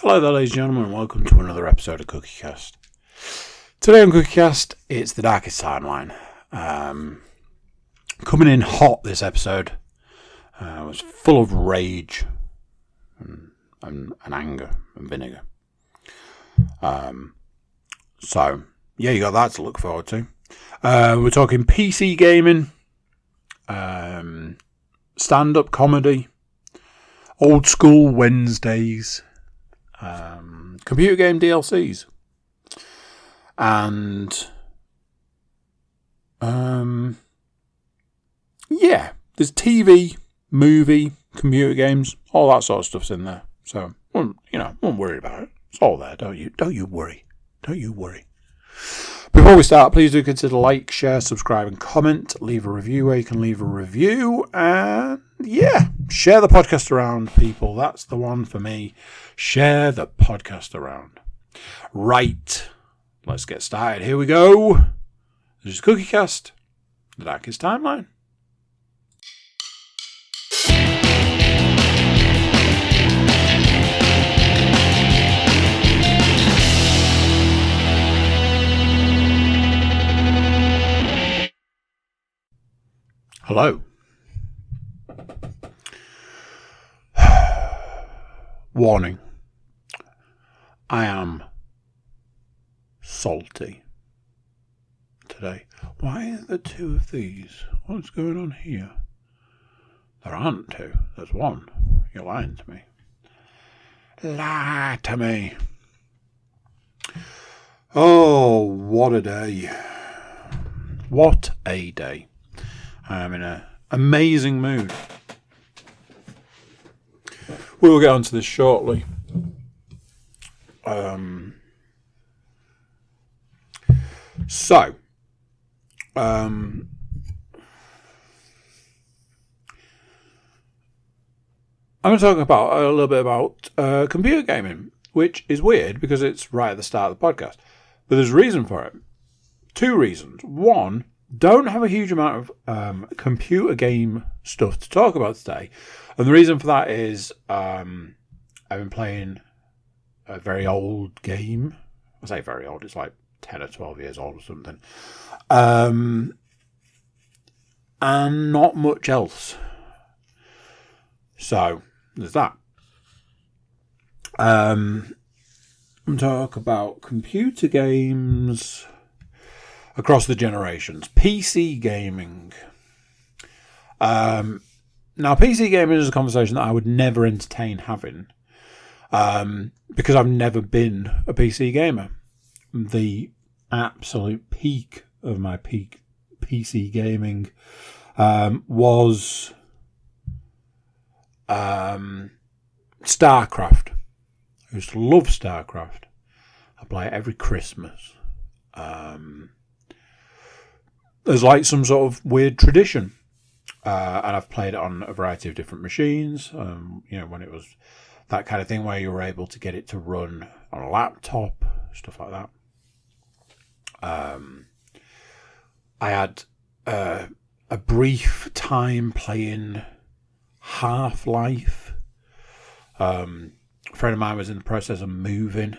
Hello there, ladies and gentlemen, and welcome to another episode of CookieCast. Today on CookieCast, it's the Darkest Timeline. Coming in hot this episode. It was full of rage and anger and vinegar. So, yeah, you got that to look forward to. We're talking PC gaming, stand-up comedy, old school Wednesdays, computer game DLCs, and there's TV, movie, computer games, all that sort of stuff's in there. So, won't worry about it. It's all there. Don't you worry. Before we start, please do consider like, share, subscribe, and comment. Leave a review where you can leave a review, and share the podcast around, people. That's the one for me. Share the podcast around. Right, let's get started. Here we go. This is CookieCast, the Darkest Timeline. Hello. Warning. I am salty today. Why are there two of these? What's going on here? There aren't two. There's one. You're lying to me. Lie to me. Oh, what a day. What a day. I'm in an amazing mood. We will get onto this shortly. I'm going to talk about a little bit about computer gaming, which is weird because it's right at the start of the podcast. But there's a reason for it. Two reasons. One, don't have a huge amount of computer game stuff to talk about today. And the reason for that is I've been playing a very old game. I say very old, it's like 10 or 12 years old or something. And not much else. So, there's that. I'm talk about computer games across the generations. PC gaming. Now, PC gaming is a conversation that I would never entertain having because I've never been a PC gamer. The absolute peak of my PC gaming was StarCraft. I used to love StarCraft. I play it every Christmas. There's like some sort of weird tradition. And I've played it on a variety of different machines. When it was that kind of thing where you were able to get it to run on a laptop, stuff like that. I had a brief time playing Half-Life. A friend of mine was in the process of moving,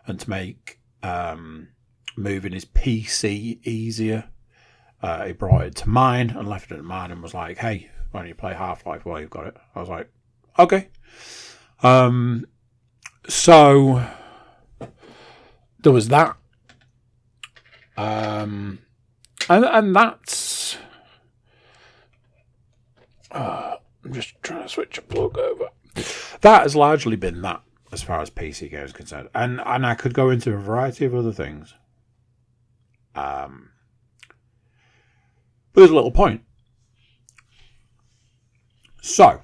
and to make moving his PC easier, he brought it to mine and left it at mine and was like, hey, why don't you play Half-Life while you've got it? I was like, okay. So there was that. And that's... I'm just trying to switch a plug over. That has largely been that as far as PC games are concerned. And I could go into a variety of other things. But there's a little point. So,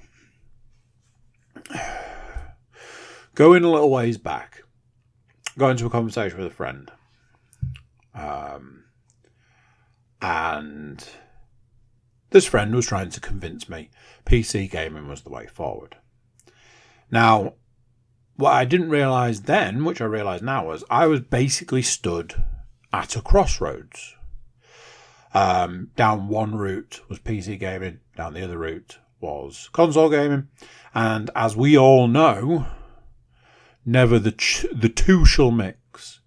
going a little ways back, got into a conversation with a friend. And this friend was trying to convince me PC gaming was the way forward. Now, what I didn't realise then, which I realise now, was I was basically stood at a crossroads. Down one route was PC gaming, down the other route was console gaming. And as we all know, Never the two shall mix.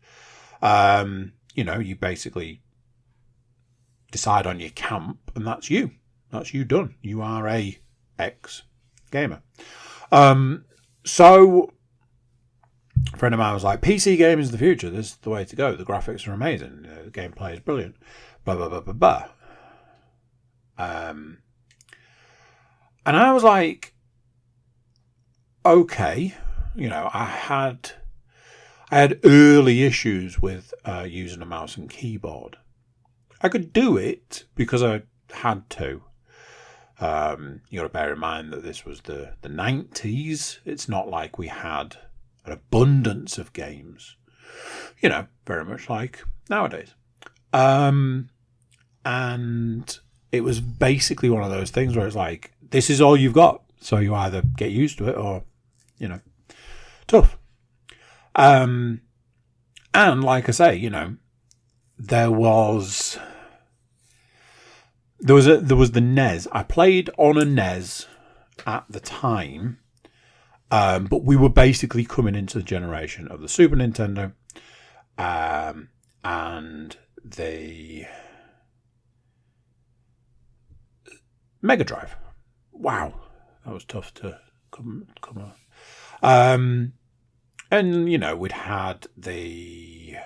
You basically decide on your camp, and that's you. That's you done. You are a ex-gamer. So a friend of mine was like, PC gaming is the future. This is the way to go. The graphics are amazing. The gameplay is brilliant. Blah, blah, blah, blah, blah. And I was like, okay, I had early issues with using a mouse and keyboard. I could do it because I had to. You got to bear in mind that this was the 90s. It's not like we had an abundance of games, very much like nowadays. And it was basically one of those things where it's like, this is all you've got. So you either get used to it or, tough. And like I say, there was the NES. I played on a NES at the time, but we were basically coming into the generation of the Super Nintendo and the Mega Drive. Wow, that was tough to come up. And we'd had the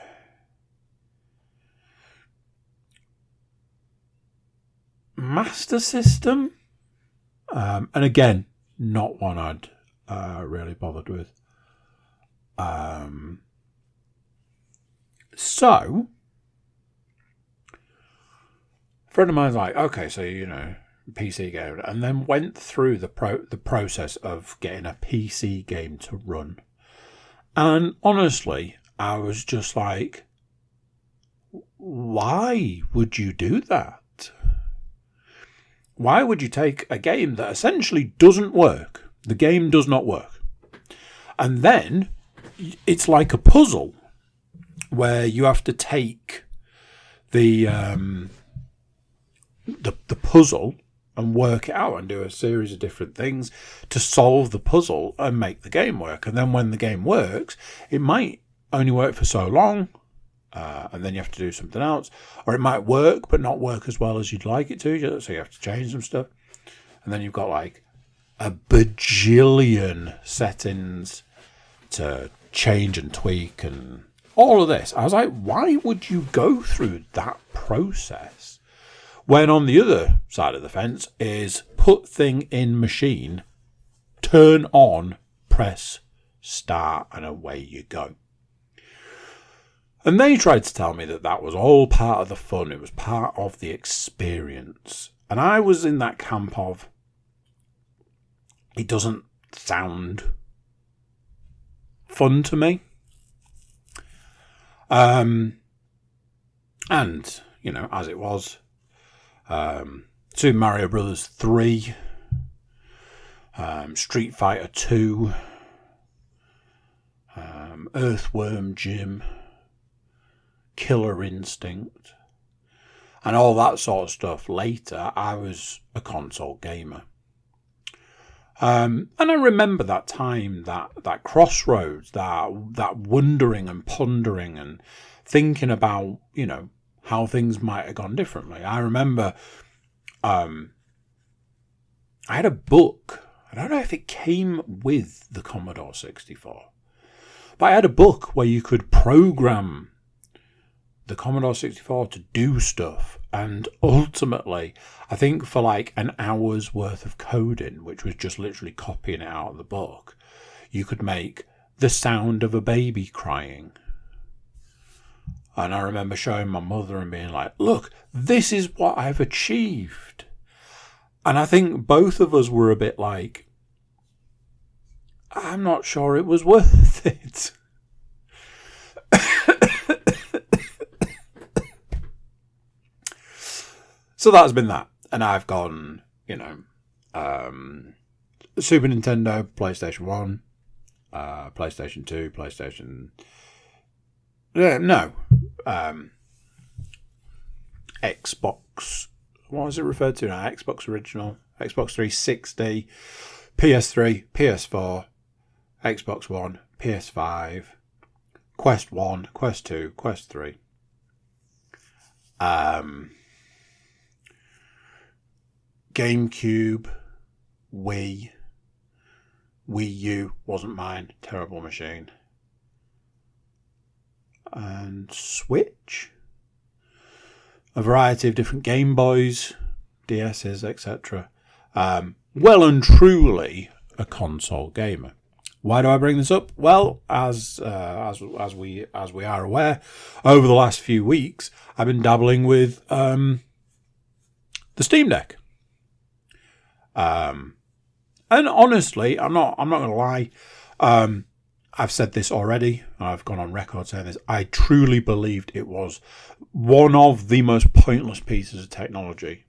Master System, and again, not one I'd really bothered with. So, a friend of mine's like, okay, so PC game, and then went through the process of getting a PC game to run. And honestly, I was just like, why would you do that? Why would you take a game that essentially doesn't work? The game does not work. And then it's like a puzzle where you have to take the puzzle and work it out and do a series of different things to solve the puzzle and make the game work. And then when the game works, it might only work for so long, and then you have to do something else. Or it might work, but not work as well as you'd like it to, so you have to change some stuff. And then you've got like a bajillion settings to change and tweak and all of this. I was like, why would you go through that process? When on the other side of the fence is put thing in machine, turn on, press start, and away you go. And they tried to tell me that was all part of the fun. It was part of the experience. And I was in that camp of, it doesn't sound fun to me. And, as it was, Super Mario Brothers 3, Street Fighter 2, Earthworm Jim, Killer Instinct, and all that sort of stuff. Later, I was a console gamer. And I remember that time, that crossroads, that wondering and pondering and thinking about, how things might have gone differently. I remember I had a book. I don't know if it came with the Commodore 64, but I had a book where you could program the Commodore 64 to do stuff. And ultimately, I think for like an hour's worth of coding, which was just literally copying it out of the book, you could make the sound of a baby crying. And I remember showing my mother and being like, look, this is what I've achieved. And I think both of us were a bit like, I'm not sure it was worth it. So that's been that. And I've gone, Super Nintendo, PlayStation 1, PlayStation 2, PlayStation... Xbox, what was it referred to now? Xbox Original, Xbox 360, PS3, PS4, Xbox One, PS5, Quest 1, Quest 2, Quest 3. GameCube, Wii U wasn't mine, terrible machine. And Switch. A variety of different Game Boys, DS's, etc. Well and truly a console gamer. Why do I bring this up? Well, as we are aware, over the last few weeks, I've been dabbling with the Steam Deck. And honestly, I'm not going to lie. I've said this already. I've gone on record saying this. I truly believed it was one of the most pointless pieces of technology,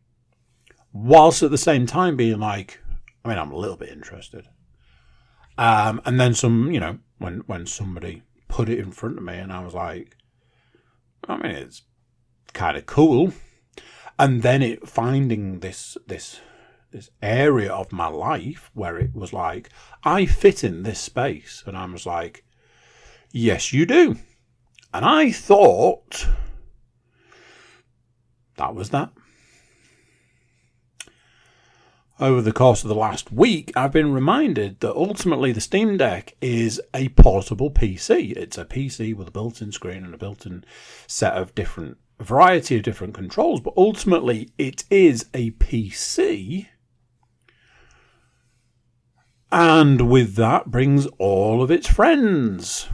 whilst at the same time being like, I mean, I'm a little bit interested. And then when somebody put it in front of me, and I was like, I mean, it's kind of cool. And then it finding this area of my life where it was like, I fit in this space. And I was like, yes, you do. And I thought that was that. Over the course of the last week, I've been reminded that ultimately the Steam Deck is a portable PC. It's a PC with a built-in screen and a built-in set of variety of different controls, but ultimately it is a PC. And with that brings all of its friends.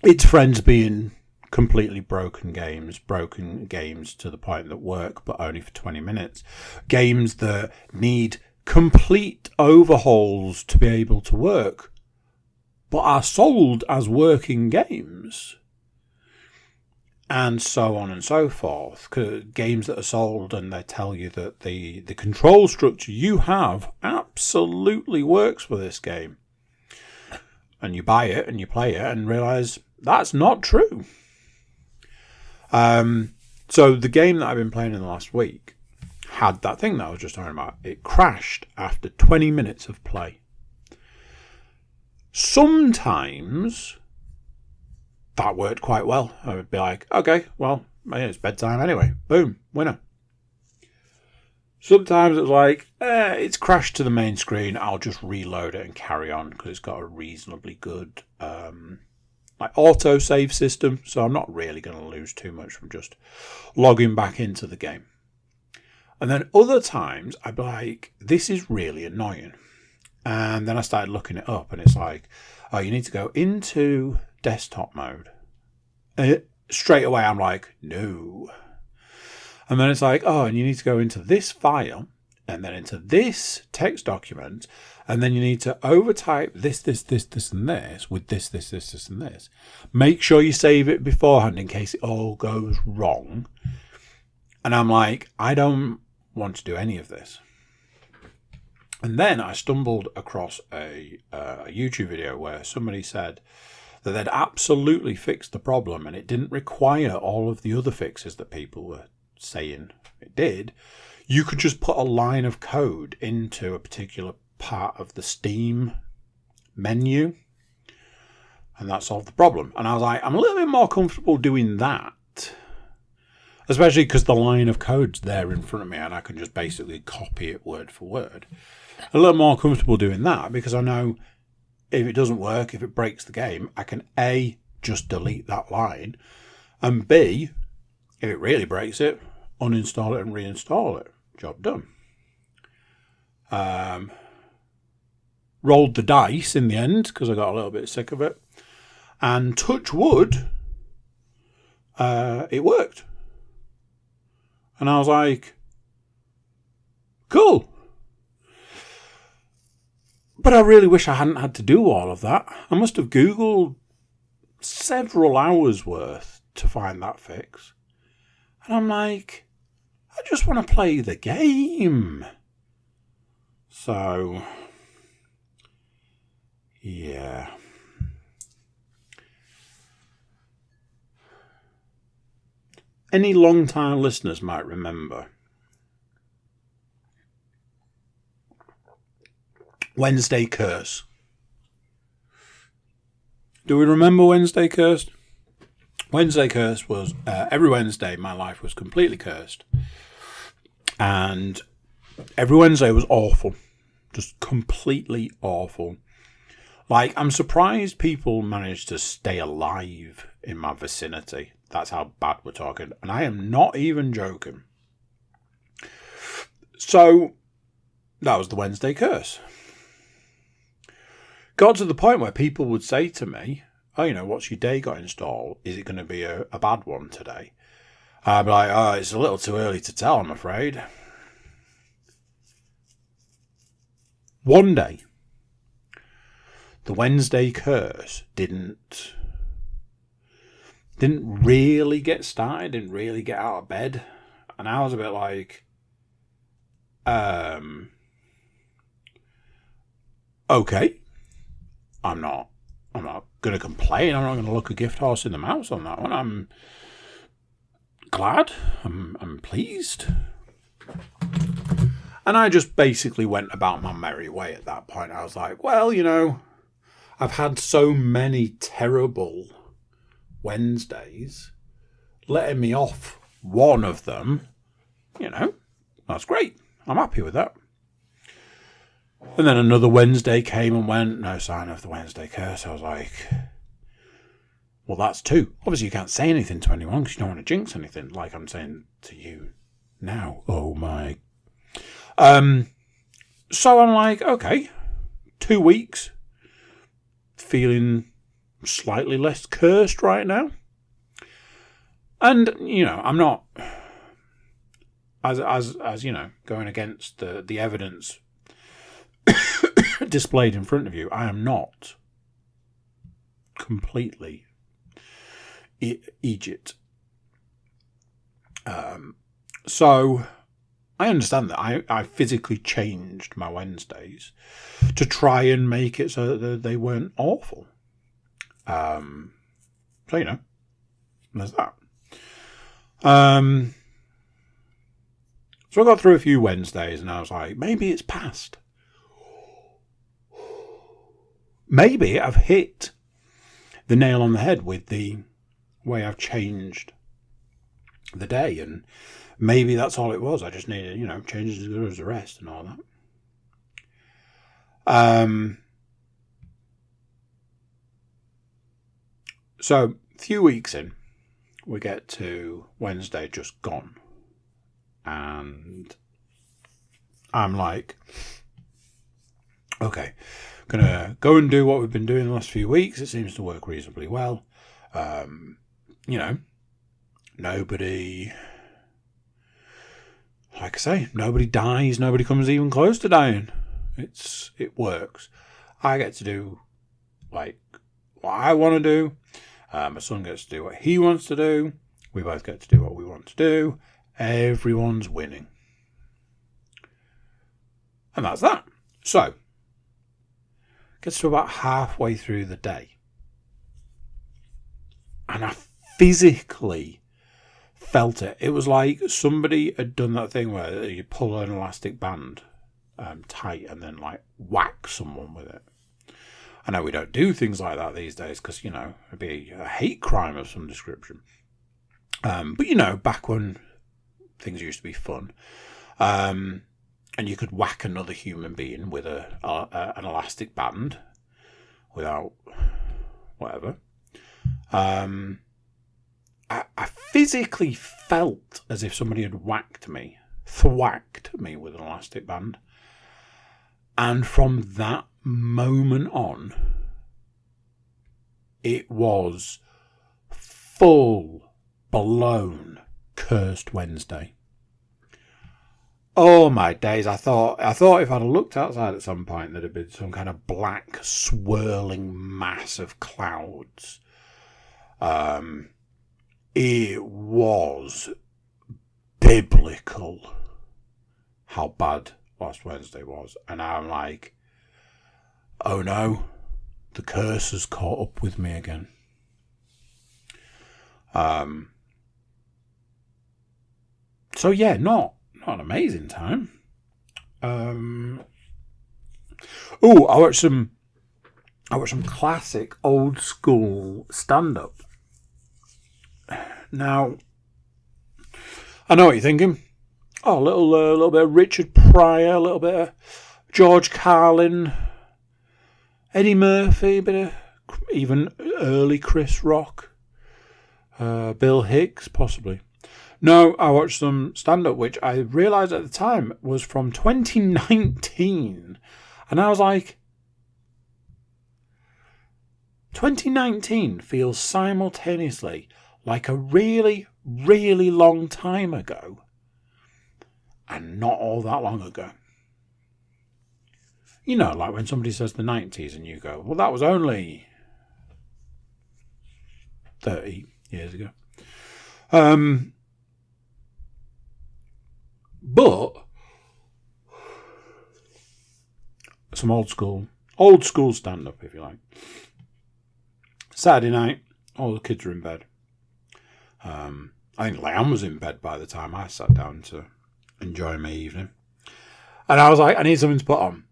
Its friends being completely broken games to the point that work but only for 20 minutes. Games that need complete overhauls to be able to work, but are sold as working games. And so on and so forth. Games that are sold and they tell you that the control structure you have absolutely works for this game. And you buy it and you play it and realise that's not true. So the game that I've been playing in the last week had that thing that I was just talking about. It crashed after 20 minutes of play. Sometimes that worked quite well. I would be like, okay, well, it's bedtime anyway. Boom, winner. Sometimes it was like, it's crashed to the main screen. I'll just reload it and carry on because it's got a reasonably good auto-save system. So I'm not really going to lose too much from just logging back into the game. And then other times I'd be like, this is really annoying. And then I started looking it up and it's like, oh, you need to go into desktop mode. And straight away I'm like, no. And then it's like, oh, and you need to go into this file and then into this text document. And then you need to overtype this, and this with this, and this. Make sure you save it beforehand in case it all goes wrong. And I'm like, I don't want to do any of this. And then I stumbled across a YouTube video where somebody said that they'd absolutely fixed the problem and it didn't require all of the other fixes that people were saying it did. You could just put a line of code into a particular part of the Steam menu and that solved the problem. And I was like, I'm a little bit more comfortable doing that, especially because the line of code's there in front of me and I can just basically copy it word for word. A little more comfortable doing that because I know if it doesn't work, if it breaks the game, I can A, just delete that line, and B, if it really breaks it, uninstall it and reinstall it. Job done. Rolled the dice in the end because I got a little bit sick of it. And touch wood, it worked. And I was like, cool. But I really wish I hadn't had to do all of that. I must have Googled several hours worth to find that fix. And I'm like, I just want to play the game. So, yeah. Any long-time listeners might remember Wednesday Curse. Do we remember Wednesday Cursed? Wednesday Cursed was every Wednesday my life was completely cursed. And every Wednesday was awful. Just completely awful. Like, I'm surprised people manage to stay alive in my vicinity. That's how bad we're talking. And I am not even joking. So, that was the Wednesday curse. Got to the point where people would say to me, oh, what's your day got installed? Is it going to be a bad one today? I'd be like, oh, it's a little too early to tell, I'm afraid. One day, the Wednesday curse didn't really get started, didn't really get out of bed. And I was a bit like, okay, I'm not going to complain. I'm not going to look a gift horse in the mouth on that one. I'm glad. I'm pleased. And I just basically went about my merry way at that point. I was like, well, I've had so many terrible Wednesdays. Letting me off one of them, that's great. I'm happy with that. And then another Wednesday came and went. No sign of the Wednesday curse. I was like, well, that's two. Obviously, you can't say anything to anyone because you don't want to jinx anything, like I'm saying to you now. Oh, my. So I'm like, okay, 2 weeks. Feeling slightly less cursed right now. And, I'm not, as going against the evidence displayed in front of you, I am not completely Egypt. So I understand that I physically changed my Wednesdays to try and make it so that they weren't awful. So, there's that. So I got through a few Wednesdays and I was like, maybe it's past. Maybe I've hit the nail on the head with the way I've changed the day, and maybe that's all it was. I just needed, changes as good as the rest and all that. So, a few weeks in, we get to Wednesday just gone. And I'm like, okay, gonna go and do what we've been doing the last few weeks. It seems to work reasonably well. Nobody, like I say, nobody dies. Nobody comes even close to dying. It works. I get to do what I want to do. My son gets to do what he wants to do. We both get to do what we want to do. Everyone's winning. And that's that. So, gets to about halfway through the day. And I physically felt it. It was like somebody had done that thing where you pull an elastic band tight and then whack someone with it. I know we don't do things like that these days because, it'd be a hate crime of some description. But, back when things used to be fun, and you could whack another human being with an elastic band without whatever. I physically felt as if somebody had thwacked me with an elastic band. And from that moment on, it was full-blown cursed Wednesday. Oh my days, I thought if I'd have looked outside at some point, there'd have been some kind of black, swirling mass of clouds. It was biblical how bad last Wednesday was. And I'm like, oh no, the curse has caught up with me again. So yeah, not an amazing time. I watched some I watched some classic old school stand-up. Now, I know what you're thinking. Oh, a little bit of Richard Pryor, a little bit of George Carlin, Eddie Murphy, a bit of even early Chris Rock, Bill Hicks, possibly. No, I watched some stand-up, which I realised at the time was from 2019. And I was like, 2019 feels simultaneously like a really, really long time ago and not all that long ago. You know, like when somebody says the 90s and you go, well, that was only 30 years ago. But some old school stand-up, if you like. Saturday night, all the kids are in bed. I think Leanne was in bed by the time I sat down to enjoy my evening. And I was like, I need something to put on.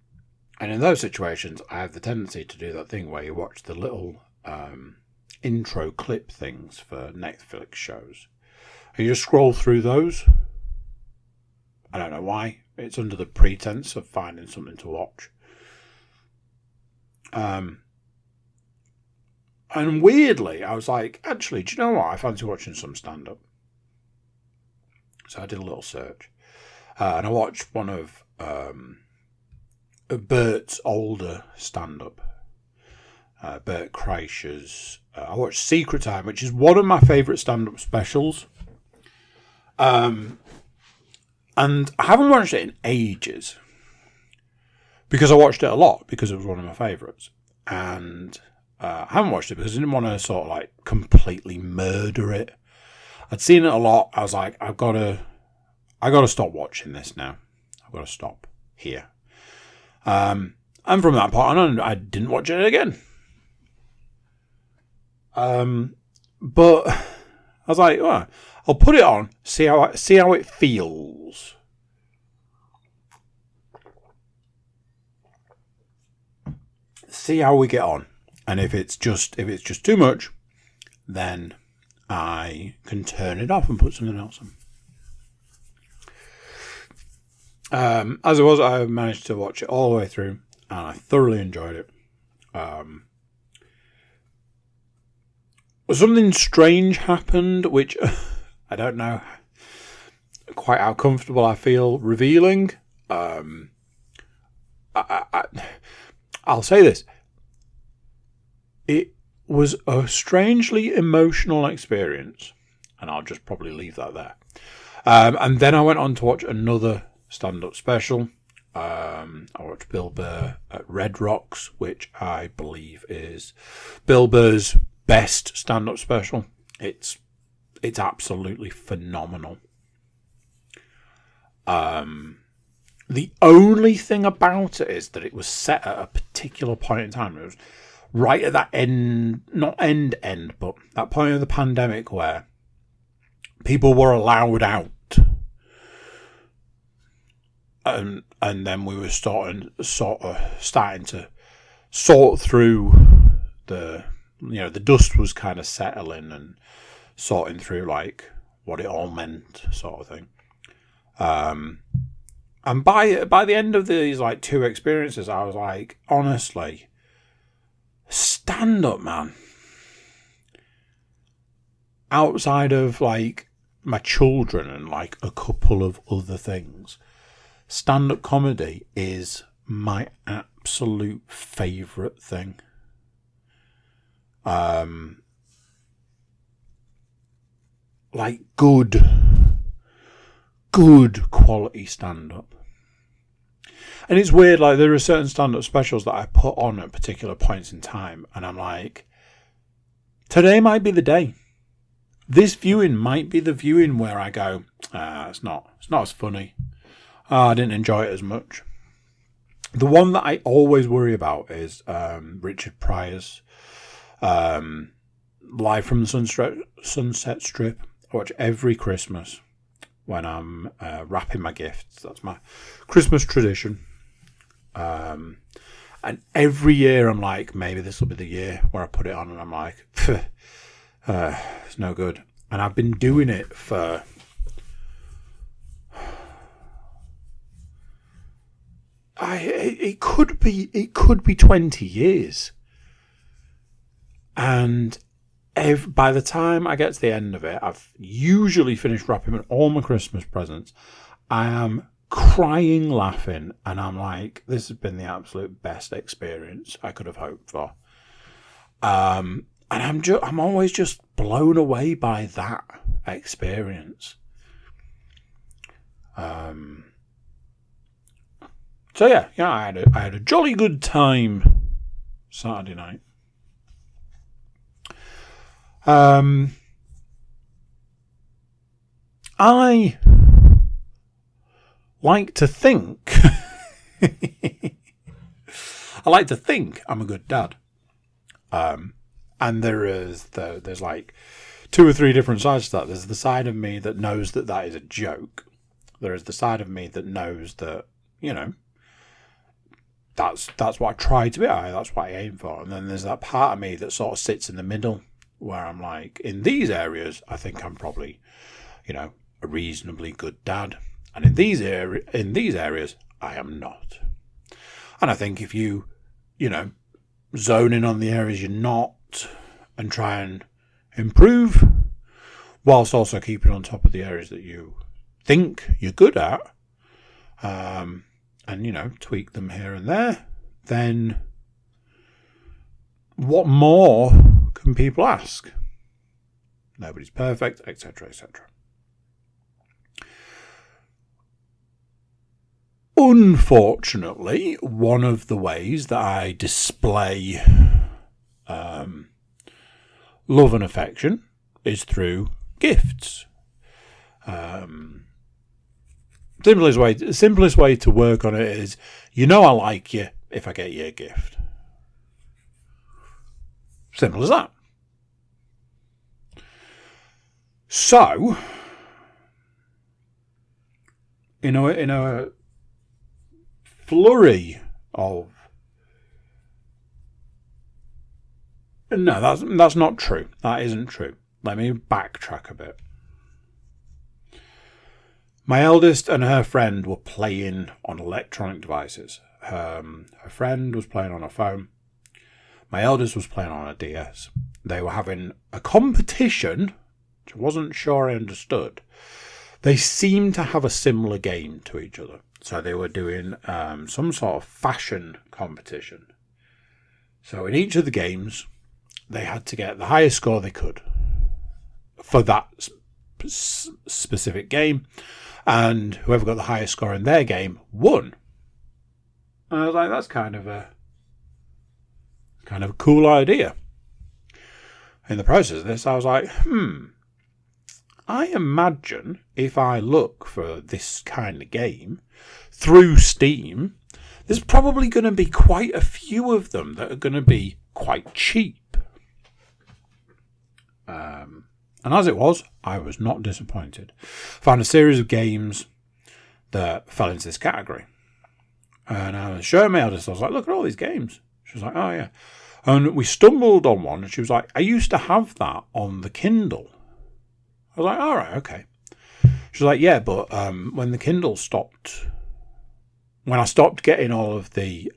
And in those situations, I have the tendency to do that thing where you watch the little intro clip things for Netflix shows. And you just scroll through those. I don't know why. It's under the pretense of finding something to watch. And weirdly, I was like, actually, do you know what? I fancy watching some stand-up. So I did a little search. And I watched one of Bert's older stand-up. Bert Kreischer's. I watched Secret Time, which is one of my favourite stand-up specials. And I haven't watched it in ages. Because I watched it a lot, because it was one of my favourites. And I haven't watched it because I didn't want to sort of like completely murder it. I'd seen it a lot. I was like, I gotta stop watching this now. I've got to stop here. And from that point on, I didn't watch it again. But I was like, well, I'll put it on, see how it feels. See how we get on. And if it's just too much, then I can turn it off and put something else on. As it was, I managed to watch it all the way through, and I thoroughly enjoyed it. Something strange happened, which I don't know quite how comfortable I feel revealing. I'll say this. It was a strangely emotional experience, and I'll just probably leave that there. And then I went on to watch another stand-up special. I watched Bill Burr at Red Rocks, which I believe is Bill Burr's best stand-up special. It's absolutely phenomenal. The only thing about it is that it was set at a particular point in time. It was right at that end, not end, but that point of the pandemic where people were allowed out. And then we were starting to sort through the dust was kind of settling and sorting through like what it all meant, sort of thing. And by the end of these like two experiences, I was like, honestly, stand up, man. Outside of like my children and like a couple of other things, stand-up comedy is my absolute favourite thing. Like good quality stand-up. And it's weird, like there are certain stand-up specials that I put on at particular points in time, and I'm like, today might be the day. This viewing might be the viewing where I go, it's not as funny. I didn't enjoy it as much. The one that I always worry about is Richard Pryor's Live from the Sunset Strip. I watch every Christmas when I'm wrapping my gifts. That's my Christmas tradition. And And every year I'm like, maybe this will be the year where I put it on, and I'm like, it's no good. And I've been doing it for it could be 20 years. And by the time I get to the end of it, I've usually finished wrapping all my Christmas presents. I am crying, laughing, and I'm like, this has been the absolute best experience I could have hoped for. And I'm always just blown away by that experience. So yeah, I had a jolly good time Saturday night. I like to think I'm a good dad. And there's like 2 or 3 different sides to that. There's the side of me that knows that is a joke. There is the side of me that knows that, that's what I try to be. That's what I aim for. And then there's that part of me that sort of sits in the middle, where I'm like, in these areas, I think I'm probably, a reasonably good dad. And in these areas, I am not. And I think if you, zone in on the areas you're not and try and improve, whilst also keeping on top of the areas that you think you're good at, and, tweak them here and there, then what more can people ask? Nobody's perfect, etc., etc. Unfortunately, one of the ways that I display love and affection is through gifts. Simplest way to work on it is, I like you if I get you a gift. Simple as that. So, in a flurry of... No, that's not true. That isn't true. Let me backtrack a bit. My eldest and her friend were playing on electronic devices. Her friend was playing on a phone. My eldest was playing on a DS. They were having a competition, which I wasn't sure I understood. They seemed to have a similar game to each other. So they were doing some sort of fashion competition. So in each of the games, they had to get the highest score they could for that specific game. And whoever got the highest score in their game won. And I was like, that's kind of a cool idea. In the process of this, I was like, I imagine if I look for this kind of game through Steam, there's probably going to be quite a few of them that are going to be quite cheap. And as it was, I was not disappointed. Found a series of games that fell into this category. And I was showing my eldest, I was like, look at all these games. She was like, oh yeah. And we stumbled on one, and she was like, I used to have that on the Kindle. I was like, all right, okay. She was like, yeah, but when the Kindle stopped, when I stopped getting all of the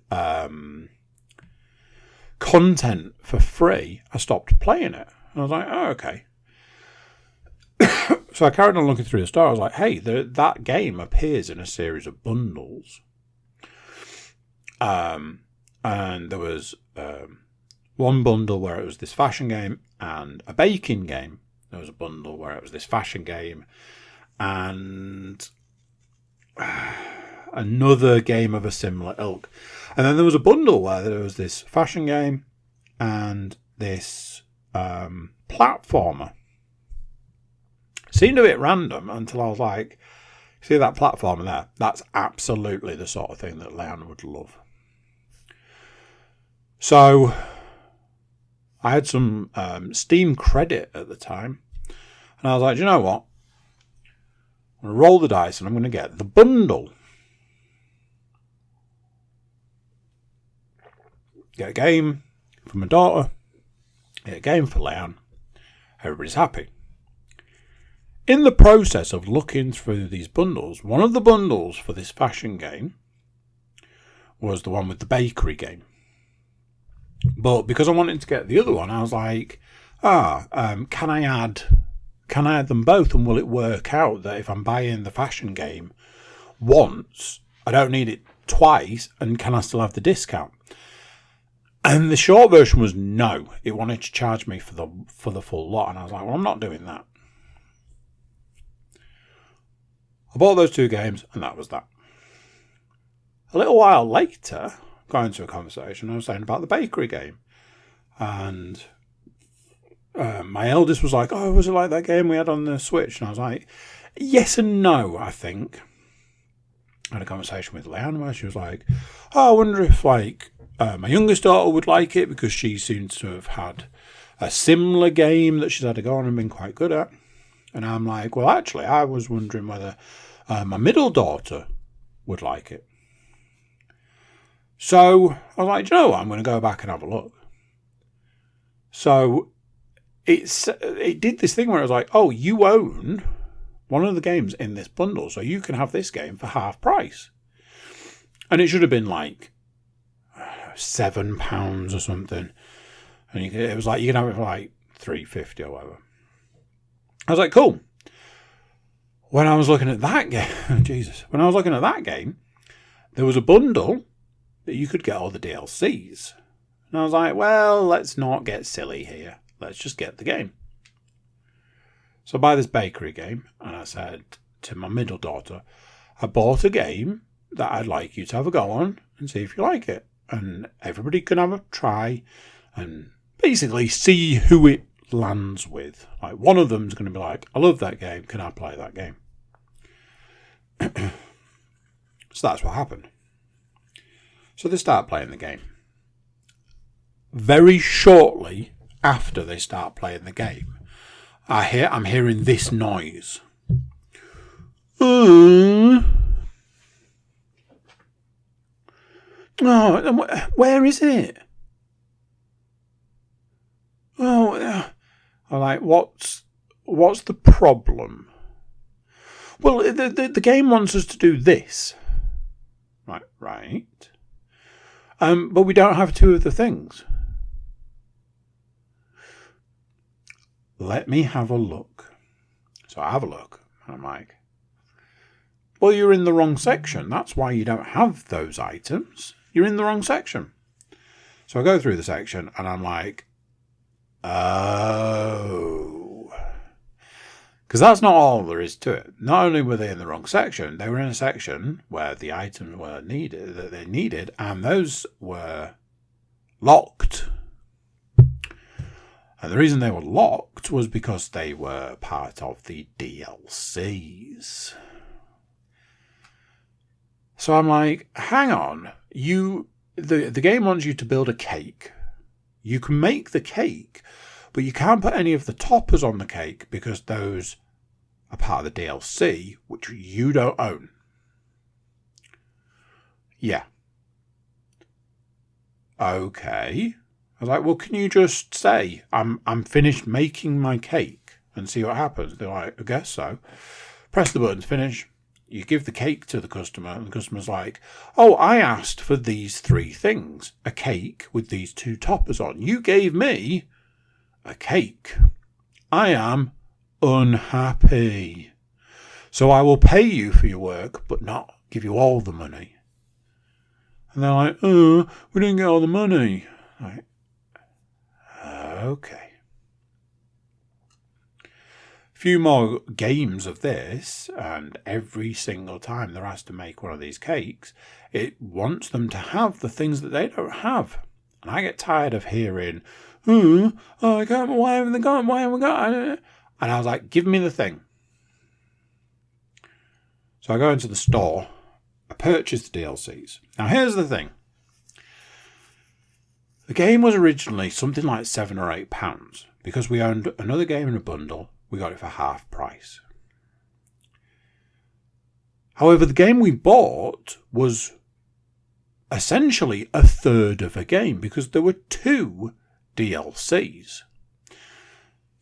content for free, I stopped playing it. And I was like, oh, okay. So I carried on looking through the store. I was like, hey, that game appears in a series of bundles. And there was one bundle where it was this fashion game and a baking game. There was a bundle where it was this fashion game and another game of a similar ilk. And then there was a bundle where there was this fashion game and this platformer. Seemed a bit random until I was like, see that platformer there? That's absolutely the sort of thing that Leanne would love. So I had some Steam credit at the time. And I was like, do you know what? I'm going to roll the dice and I'm going to get the bundle. Get a game for my daughter, get a game for Leanne. Everybody's happy. In the process of looking through these bundles, one of the bundles for this fashion game was the one with the bakery game. But because I wanted to get the other one, I was like, can I add them both, and will it work out that if I'm buying the fashion game once, I don't need it twice, and can I still have the discount? And the short version was no. It wanted to charge me for the full lot, and I was like, well, I'm not doing that. I bought those 2 games, and that was that. A little while later, got into a conversation, I was saying about the bakery game. And my eldest was like, oh, was it like that game we had on the Switch? And I was like, yes and no, I think. I had a conversation with Leanne where she was like, oh, I wonder if my youngest daughter would like it, because she seems to have had a similar game that she's had to go on and been quite good at. And I'm like, well, actually, I was wondering whether my middle daughter would like it. So I was like, do you know what? I'm going to go back and have a look. So it did this thing where I was like, oh, you own one of the games in this bundle, so you can have this game for half price. And it should have been like £7 or something. And it was like, you can have it for like $3.50 or whatever. I was like, cool. When I was looking at that game, there was a bundle that you could get all the DLCs. And I was like, well, let's not get silly here. Let's just get the game. So I buy this bakery game, and I said to my middle daughter, I bought a game that I'd like you to have a go on and see if you like it. And everybody can have a try and basically see who it lands with. Like, one of them's going to be like, I love that game, can I play that game? So that's what happened. So they start playing the game. Very shortly after they start playing the game, I'm hearing this noise. Oh, where is it? Oh, I'm like, what's the problem? Well, the game wants us to do this. Right. But we don't have 2 of the things. Let me have a look. So I have a look, and I'm like, well, you're in the wrong section. That's why you don't have those items. You're in the wrong section. So I go through the section, and I'm like, oh. Because that's not all there is to it. Not only were they in the wrong section, they were in a section where the items were needed, that they needed, and those were locked. And the reason they were locked was because they were part of the DLCs. So I'm like, hang on, the game wants you to build a cake. You can make the cake, but you can't put any of the toppers on the cake because those are part of the DLC, which you don't own. Yeah. Okay. I was like, well, can you just say, I'm finished making my cake and see what happens? They're like, I guess so. Press the buttons, finish. You give the cake to the customer, and the customer's like, oh, I asked for these 3 things. A cake with these 2 toppers on. You gave me a cake. I am unhappy. So I will pay you for your work, but not give you all the money. And they're like, oh, we didn't get all the money. Like, okay. Few more games of this, and every single time they're asked to make one of these cakes, it wants them to have the things that they don't have. And I get tired of hearing, I can't, why haven't they got, why haven't we got, and I was like, give me the thing. So I go into the store, I purchase the DLCs. Now here's the thing. The game was originally something like £7 or £8, because we owned another game in a bundle. We got it for half price. However, the game we bought was essentially a third of a game because there were 2 DLCs.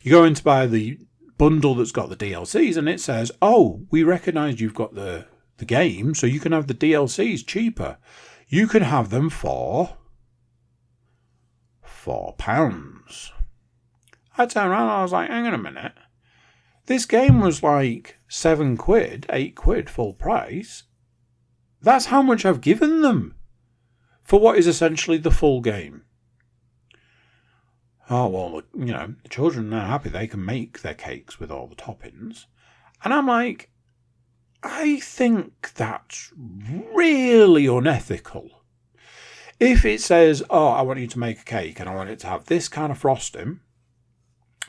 You go in to buy the bundle that's got the DLCs and it says, oh, we recognise you've got the game, so you can have the DLCs cheaper. You can have them for £4. I turned around and I was like, hang on a minute. This game was like £7, £8 full price. That's how much I've given them for what is essentially the full game. Oh, well, the children are happy they can make their cakes with all the toppings. And I'm like, I think that's really unethical. If it says, oh, I want you to make a cake and I want it to have this kind of frosting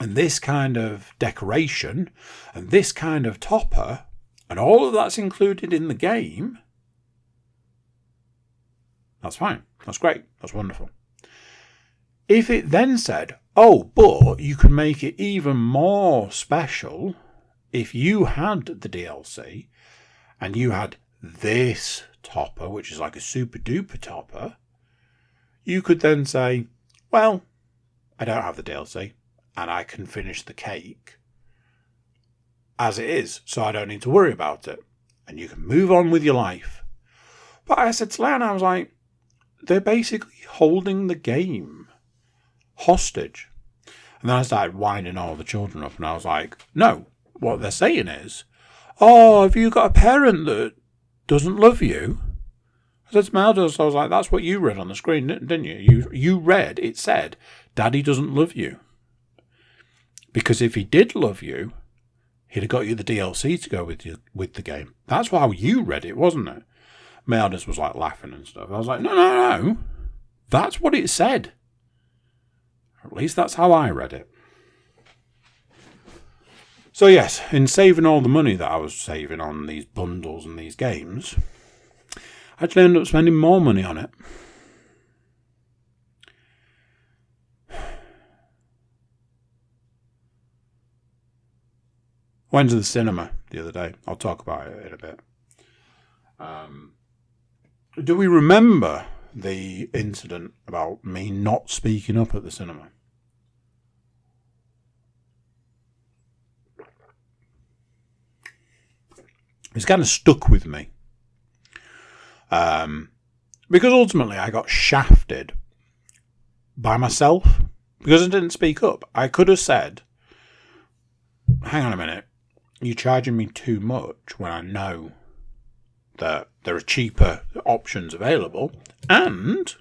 and this kind of decoration and this kind of topper and all of that's included in the game, that's fine. That's great. That's wonderful. If it then said, oh, but you can make it even more special if you had the DLC and you had this topper, which is like a super duper topper, you could then say, well, I don't have the DLC and I can finish the cake as it is, so I don't need to worry about it. And you can move on with your life. But I said to Leanne, I was like, they're basically holding the game hostage. And then I started winding all the children up and I was like, no, what they're saying is, oh, have you got a parent that doesn't love you? I said to my eldest, I was like, that's what you read on the screen, didn't you? You read, it said, Daddy doesn't love you. Because if he did love you, he'd have got you the DLC to go with the game. That's how you read it, wasn't it? My eldest was like laughing and stuff. I was like, no. That's what it said. At least that's how I read it. So yes, in saving all the money that I was saving on these bundles and these games, I actually ended up spending more money on it. Went to the cinema the other day. I'll talk about it in a bit. Do we remember the incident about me not speaking up at the cinema? It's kind of stuck with me. Because ultimately I got shafted by myself because I didn't speak up. I could have said, hang on a minute, you're charging me too much when I know that there are cheaper options available, and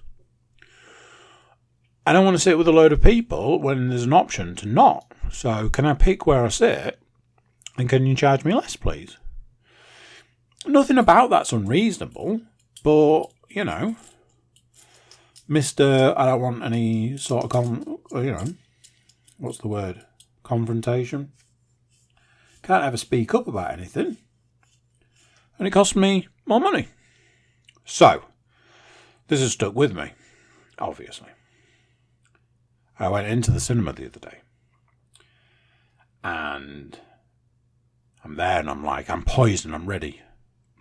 I don't want to sit with a load of people when there's an option to not. So can I pick where I sit, and can you charge me less, please? Nothing about that's unreasonable, but, Mr. I don't want any sort of, what's the word? Confrontation. Can't ever speak up about anything. And it cost me more money. So, this has stuck with me, obviously. I went into the cinema the other day. And I'm there and I'm like, I'm poised and I'm ready.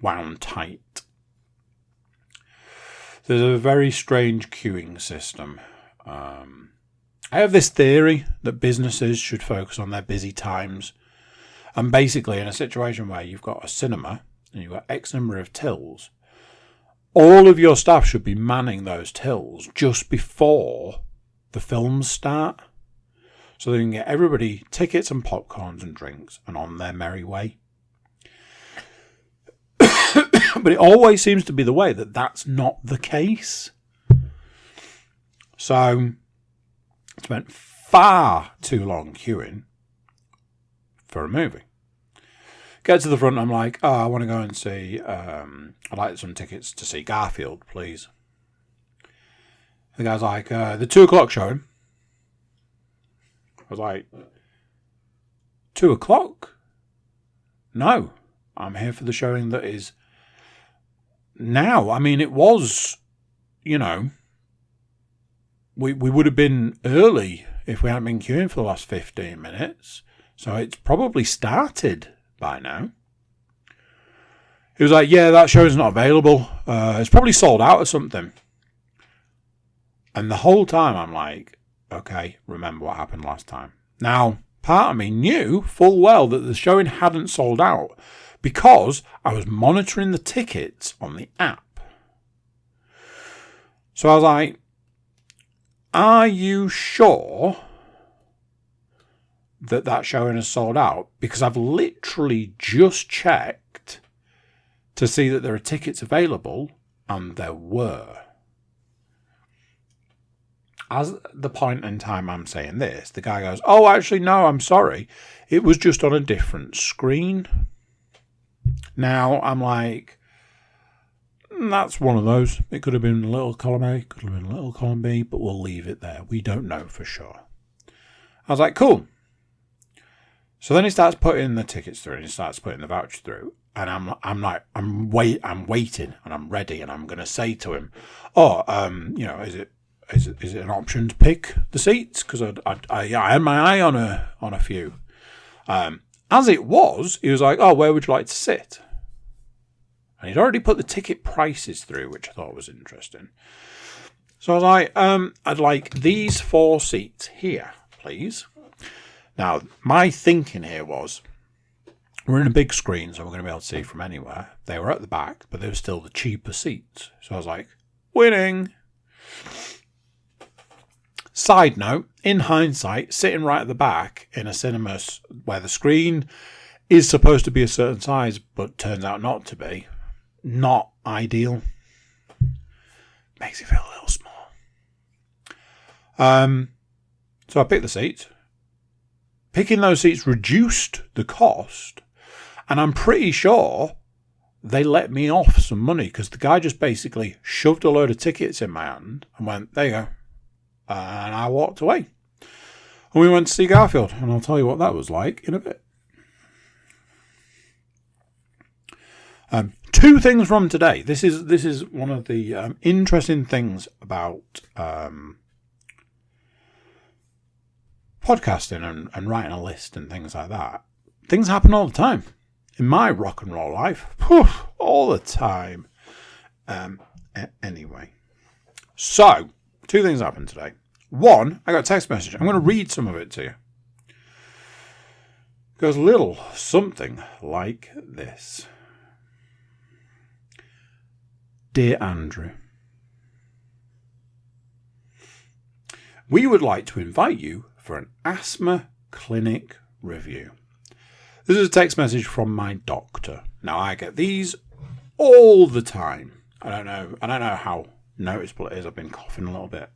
Wound tight. There's a very strange queuing system. I have this theory that businesses should focus on their busy times. And basically, in a situation where you've got a cinema and you've got X number of tills, all of your staff should be manning those tills just before the films start. So they can get everybody tickets and popcorns and drinks and on their merry way. But it always seems to be the way that that's not the case. So I spent far too long queuing for a movie. Get to the front, I'm like, I want to go and see, I'd like some tickets to see Garfield, please. The guy's like, the 2 o'clock showing. I was like, 2 o'clock? No, I'm here for the showing that is now. I mean, it was, we would have been early if we hadn't been queuing for the last 15 minutes. So it's probably started by now. He was like, yeah, that show's not available. It's probably sold out or something. And the whole time I'm like, okay, remember what happened last time. Now, part of me knew full well that the showing hadn't sold out because I was monitoring the tickets on the app. So I was like, are you sure that showing has sold out? Because I've literally just checked to see that there are tickets available, and there were. As the point in time I'm saying this, the guy goes, oh, actually, no, I'm sorry. It was just on a different screen. Now, I'm like, that's one of those. It could have been a little column A, could have been a little column B, but we'll leave it there. We don't know for sure. I was like, cool. So then he starts putting the tickets through and he starts putting the voucher through. And I'm waiting and I'm ready and I'm going to say to him, is it an option to pick the seats? Because I had my eye on a few. As it was, he was like, oh, where would you like to sit? And he'd already put the ticket prices through, which I thought was interesting. So I was like, I'd like these 4 seats here, please. Now, my thinking here was, we're in a big screen, so we're going to be able to see from anywhere. They were at the back, but they were still the cheaper seats. So I was like, winning. Side note, in hindsight, sitting right at the back in a cinema where the screen is supposed to be a certain size, but turns out not to be, not ideal. Makes it feel a little small. So I picked the seats. Picking those seats reduced the cost, and I'm pretty sure they let me off some money because the guy just basically shoved a load of tickets in my hand and went, there you go. And I walked away. And we went to see Garfield, and I'll tell you what that was like in a bit. 2 things from today. This is one of the interesting things about podcasting and writing a list and things like that. Things happen all the time. In my rock and roll life, all the time. Anyway. So, 2 things happened today. 1, I got a text message. I'm going to read some of it to you. It goes a little something like this. Dear Andrew, we would like to invite you for an asthma clinic review. This is a text message from my doctor. Now, I get these all the time. I don't know how noticeable it is. I've been coughing a little bit.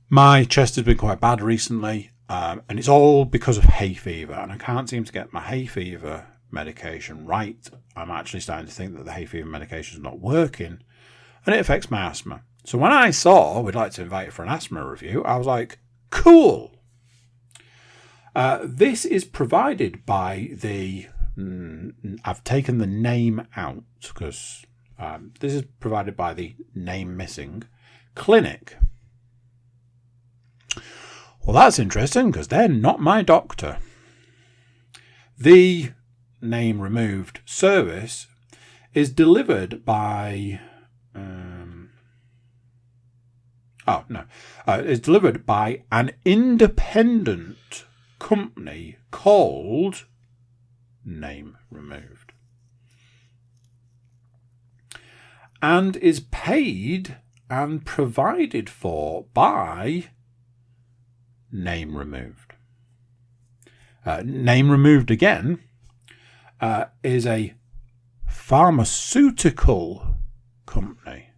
My chest has been quite bad recently, and it's all because of hay fever, and I can't seem to get my hay fever medication right. I'm actually starting to think that the hay fever medication is not working, and it affects my asthma. So when I saw we'd like to invite you for an asthma review, I was like, cool. This is provided by the... I've taken the name out because this is provided by the name missing clinic. Well, that's interesting because they're not my doctor. The name removed service is delivered by... it's delivered by an independent company called Name Removed, and is paid and provided for by Name Removed. Name Removed again is a pharmaceutical company.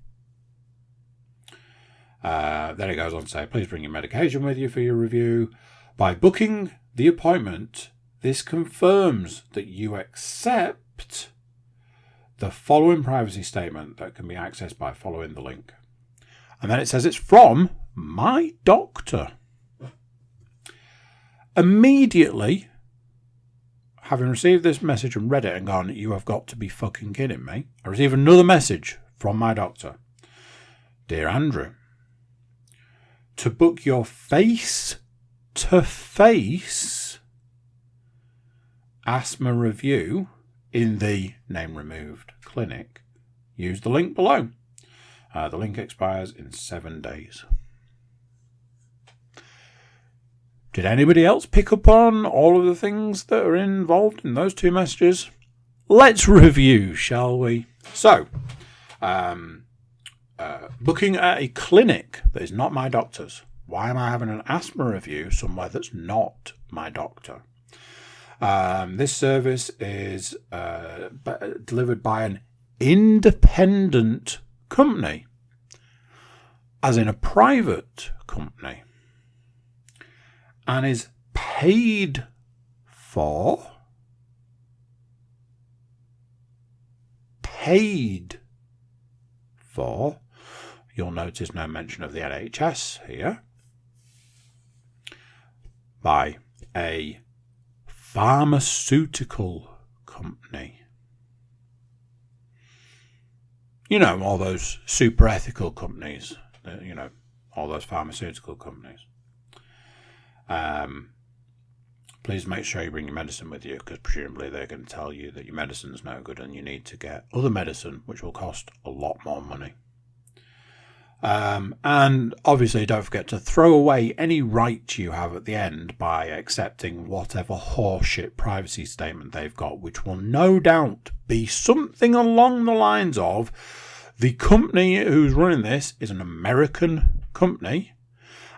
Then it goes on to say, please bring your medication with you for your review. By booking the appointment, this confirms that you accept the following privacy statement that can be accessed by following the link. And then it says it's from my doctor. Immediately, having received this message and read it and gone, you have got to be fucking kidding me, I receive another message from my doctor. Dear Andrew, to book your face-to-face asthma review in the name removed clinic, use the link below. The link expires in 7 days. Did anybody else pick up on all of the things that are involved in those 2 messages? Let's review, shall we? So, booking at a clinic that is not my doctor's. Why am I having an asthma review somewhere that's not my doctor? This service is delivered by an independent company, as in a private company, and is paid for you'll notice no mention of the NHS here, by a pharmaceutical company. You know, all those super ethical companies, all those pharmaceutical companies. Please make sure you bring your medicine with you, because presumably they're going to tell you that your medicine's no good and you need to get other medicine, which will cost a lot more money. And obviously don't forget to throw away any right you have at the end by accepting whatever horseshit privacy statement they've got, which will no doubt be something along the lines of, the company who's running this is an American company,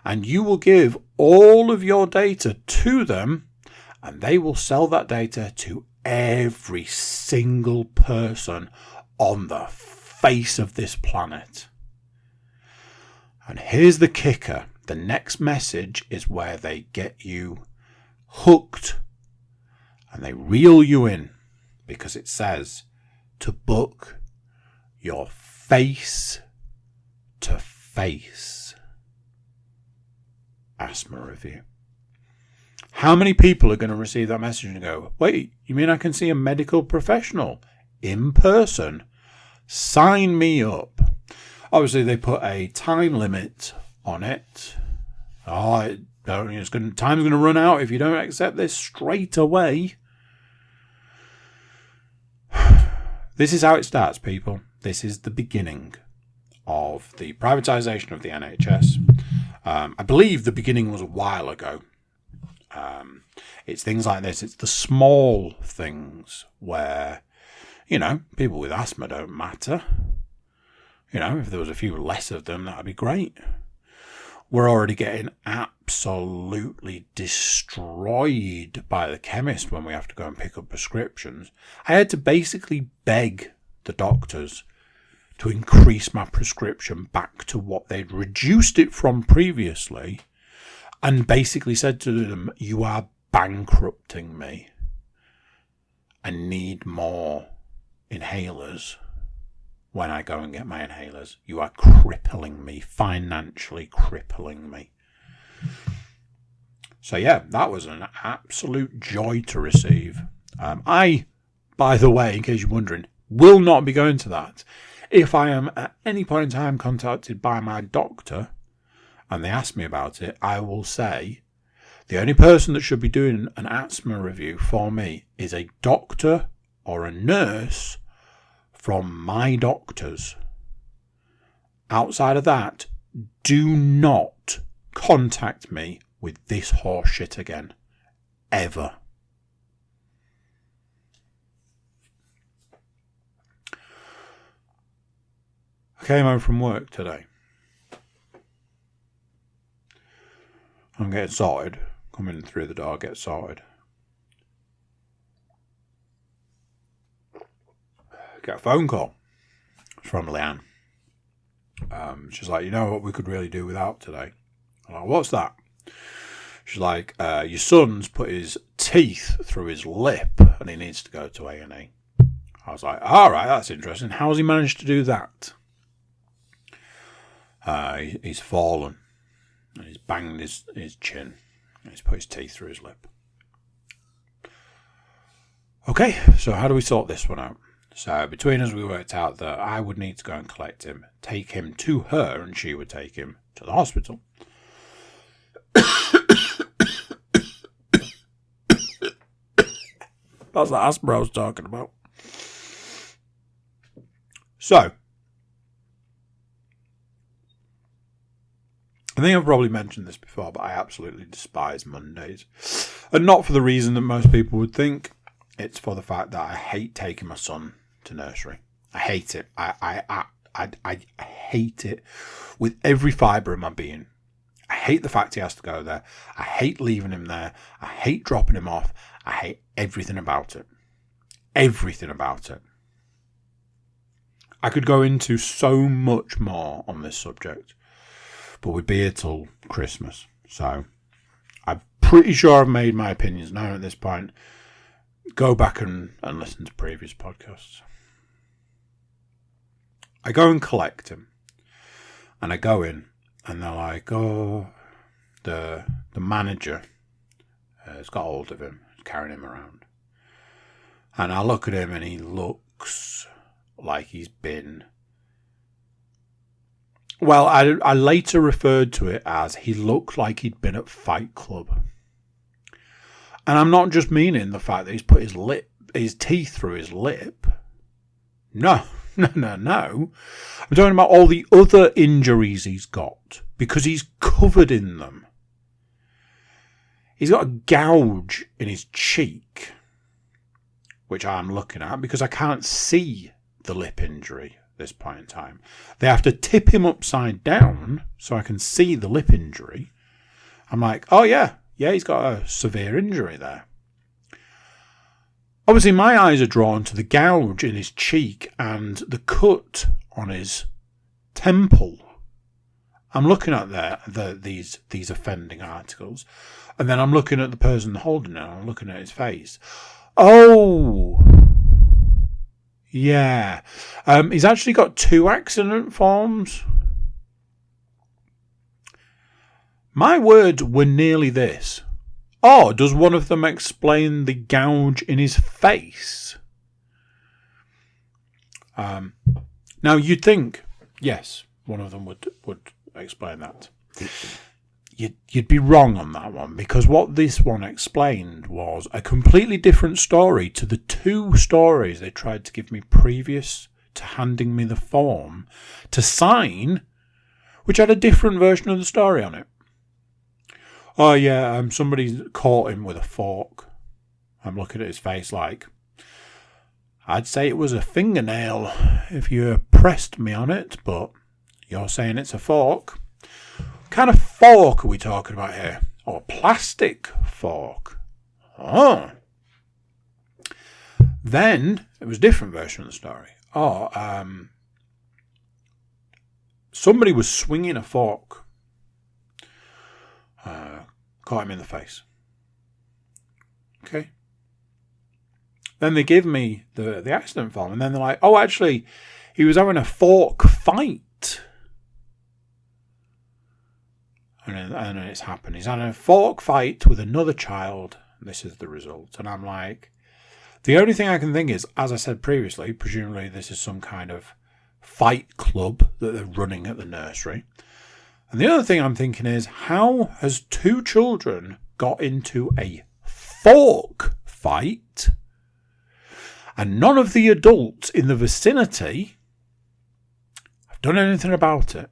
and you will give all of your data to them, and they will sell that data to every single person on the face of this planet. And here's the kicker. The next message is where they get you hooked and they reel you in, because it says to book your face-to-face asthma review. How many people are going to receive that message and go, wait, you mean I can see a medical professional in person? Sign me up. Obviously, they put a time limit on it. Time's going to run out if you don't accept this straight away. This is how it starts, people. This is the beginning of the privatisation of the NHS. I believe the beginning was a while ago. It's things like this. It's the small things where, people with asthma don't matter. If there was a few less of them, that would be great. We're already getting absolutely destroyed by the chemist when we have to go and pick up prescriptions. I had to basically beg the doctors to increase my prescription back to what they'd reduced it from previously, and basically said to them, you are bankrupting me. I need more inhalers. When I go and get my inhalers, you are crippling me, financially crippling me. So yeah, that was an absolute joy to receive. I, by the way, in case you're wondering, will not be going to that. If I am at any point in time contacted by my doctor and they ask me about it, I will say the only person that should be doing an asthma review for me is a doctor or a nurse from my doctors. Outside of that, do not contact me with this horseshit again. Ever. I came home from work today. I'm getting sorted. Coming through the door, get sorted. Get a phone call from Leanne. She's like, you know what we could really do without today? I'm like, what's that? She's like, your son's put his teeth through his lip and he needs to go to A&E. I was like, all right, that's interesting. How's he managed to do that? He's fallen and he's banged his chin and he's put his teeth through his lip. Okay, so how do we sort this one out? So between us, we worked out that I would need to go and collect him, take him to her, and she would take him to the hospital. That's the asthma I was talking about. So, I think I've probably mentioned this before, but I absolutely despise Mondays. And not for the reason that most people would think. It's for the fact that I hate taking my son to nursery. I hate it. I hate it with every fibre of my being. I hate the fact he has to go there. I hate leaving him there. I hate dropping him off. I hate everything about it. Everything about it. I could go into so much more on this subject, but we'd be here till Christmas. So I'm pretty sure I've made my opinions known at this point. Go back and listen to previous podcasts. I go and collect him. And I go in and they're like, oh, the manager has got hold of him, carrying him around. And I look at him and he looks like he's been... Well, I later referred to it as he looked like he'd been at Fight Club. And I'm not just meaning the fact that he's put his teeth through his lip. No. I'm talking about all the other injuries he's got, because he's covered in them. He's got a gouge in his cheek, which I'm looking at because I can't see the lip injury at this point in time. They have to tip him upside down so I can see the lip injury. I'm like, oh yeah, he's got a severe injury there. Obviously, my eyes are drawn to the gouge in his cheek and the cut on his temple. I'm looking at these offending articles, and then I'm looking at the person holding it, and I'm looking at his face. Oh, yeah. He's actually got 2 accident forms. My words were nearly this. Oh, does one of them explain the gouge in his face? Now, you'd think, yes, one of them would explain that. You'd be wrong on that one, because what this one explained was a completely different story to the 2 stories they tried to give me previous to handing me the form to sign, which had a different version of the story on it. Oh yeah, somebody caught him with a fork. I'm looking at his face like, I'd say it was a fingernail if you pressed me on it, but you're saying it's a fork. What kind of fork are we talking about here? Oh, a plastic fork. Oh. Then, it was a different version of the story. Somebody was swinging a fork. Caught him in the face. Okay. Then they give me the accident form, and then they're like, oh, actually, he was having a fork fight. And then it's happened. He's having a fork fight with another child. This is the result. And I'm like, the only thing I can think is, as I said previously, presumably this is some kind of fight club that they're running at the nursery. And the other thing I'm thinking is, how has 2 children got into a fork fight and none of the adults in the vicinity have done anything about it?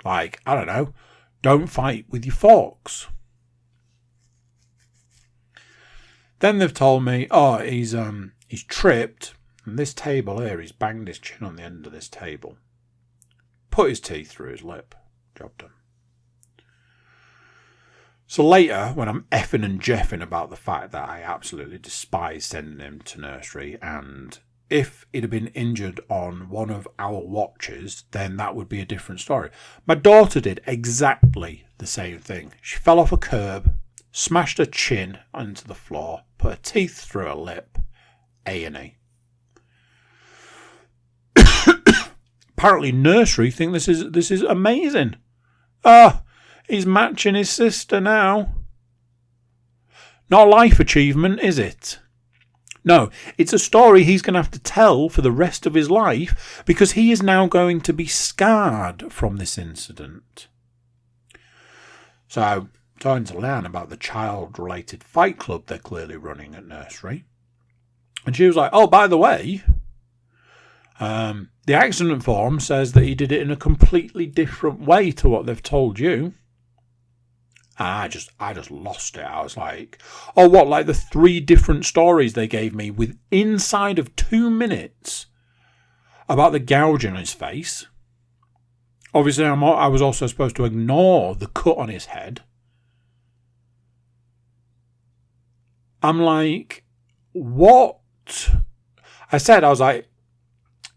Like, I don't know, don't fight with your forks. Then they've told me, oh, he's tripped, and this table here, he's banged his chin on the end of this table. Put his teeth through his lip. Job done. So later, when I'm effing and jeffing about the fact that I absolutely despise sending him to nursery, and if he'd have been injured on one of our watches, then that would be a different story. My daughter did exactly the same thing. She fell off a curb, smashed her chin onto the floor, put her teeth through her lip, A&E. Apparently nursery think this is amazing. He's matching his sister now. Not a life achievement, is it? No, it's a story he's going to have to tell for the rest of his life, because he is now going to be scarred from this incident. So, talking to Leanne about the child-related fight club they're clearly running at nursery. And she was like, oh, by the way, The accident form says that he did it in a completely different way to what they've told you. I just lost it. I was like, oh, what? Like the 3 different stories they gave me with inside of 2 minutes about the gouge on his face. Obviously, I was also supposed to ignore the cut on his head. I'm like, what? I was like,